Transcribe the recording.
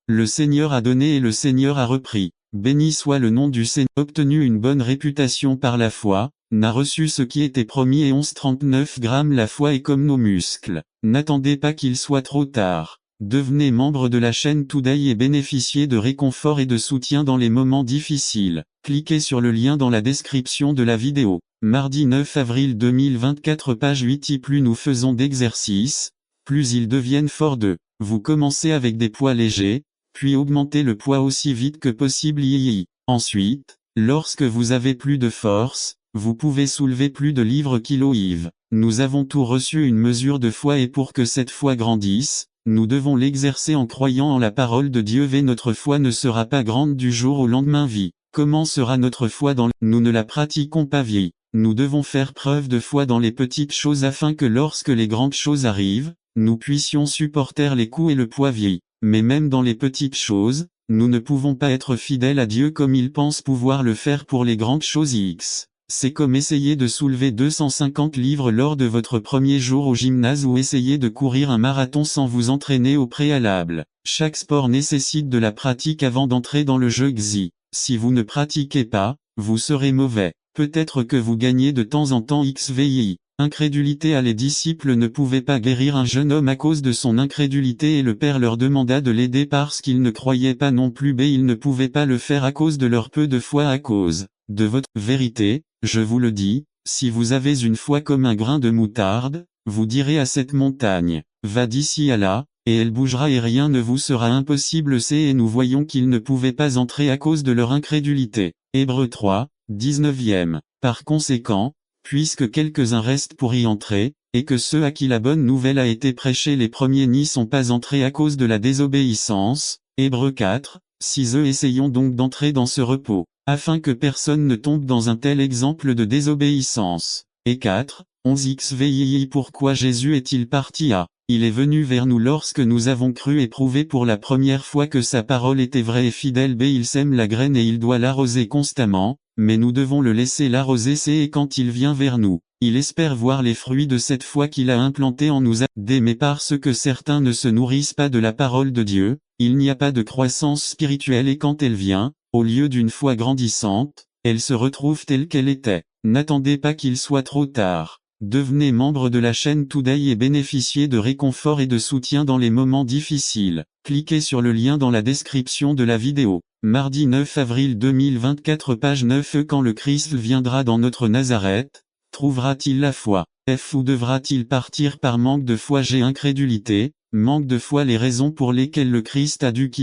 Le Seigneur a donné et le Seigneur a repris. Béni soit le nom du Seigneur. Obtenu une bonne réputation par la foi, n'a reçu ce qui était promis et 11,39 grammes. La foi est comme nos muscles. N'attendez pas qu'il soit trop tard. Devenez membre de la chaîne Today et bénéficiez de réconfort et de soutien dans les moments difficiles. Cliquez sur le lien dans la description de la vidéo. Mardi 9 avril 2024 page 8. Plus nous faisons d'exercices, plus ils deviennent forts de. Vous commencez avec des poids légers, puis augmentez le poids aussi vite que possible. Ensuite, lorsque vous avez plus de force, vous pouvez soulever plus de livres kilo. Nous avons tous reçu une mesure de foi et pour que cette foi grandisse, nous devons l'exercer en croyant en la parole de Dieu. Notre foi ne sera pas grande du jour au lendemain. Comment sera notre foi Nous ne la pratiquons pas. Nous devons faire preuve de foi dans les petites choses afin que lorsque les grandes choses arrivent, nous puissions supporter les coups et le poids. Mais même dans les petites choses, nous ne pouvons pas être fidèles à Dieu comme il pense pouvoir le faire pour les grandes choses. C'est comme essayer de soulever 250 livres lors de votre premier jour au gymnase ou essayer de courir un marathon sans vous entraîner au préalable. Chaque sport nécessite de la pratique avant d'entrer dans le jeu. Si vous ne pratiquez pas, vous serez mauvais. Peut-être que vous gagnez de temps en temps. Incrédulité. Les disciples ne pouvaient pas guérir un jeune homme à cause de son incrédulité et le Père leur demanda de l'aider parce qu'ils ne croyaient pas non plus. Ils ne pouvaient pas le faire à cause de leur peu de foi. À cause de votre vérité, je vous le dis, si vous avez une foi comme un grain de moutarde, vous direz à cette montagne, va d'ici à là, et elle bougera et rien ne vous sera impossible. Et nous voyons qu'ils ne pouvaient pas entrer à cause de leur incrédulité. Hébreux 3, 19e. Par conséquent, puisque quelques-uns restent pour y entrer, et que ceux à qui la bonne nouvelle a été prêchée les premiers n'y sont pas entrés à cause de la désobéissance, Hébreux 4, 6. Essayons donc d'entrer dans ce repos, afin que personne ne tombe dans un tel exemple de désobéissance. Et 4, 11 xvii. Pourquoi Jésus est-il parti à Il est venu vers nous lorsque nous avons cru et prouvé pour la première fois que sa parole était vraie et fidèle. Il sème la graine et il doit l'arroser constamment, mais nous devons le laisser l'arroser. Et quand il vient vers nous, il espère voir les fruits de cette foi qu'il a implantée en nous. Mais parce que certains ne se nourrissent pas de la parole de Dieu, il n'y a pas de croissance spirituelle et quand elle vient, au lieu d'une foi grandissante, elle se retrouve telle qu'elle était. N'attendez pas qu'il soit trop tard. Devenez membre de la chaîne Today et bénéficiez de réconfort et de soutien dans les moments difficiles. Cliquez sur le lien dans la description de la vidéo. Mardi 9 avril 2024 page 9. Quand le Christ viendra dans notre Nazareth, trouvera-t-il la foi? Ou devra-t-il partir par manque de foi? Incrédulité, manque de foi. Les raisons pour lesquelles le Christ a dû quitter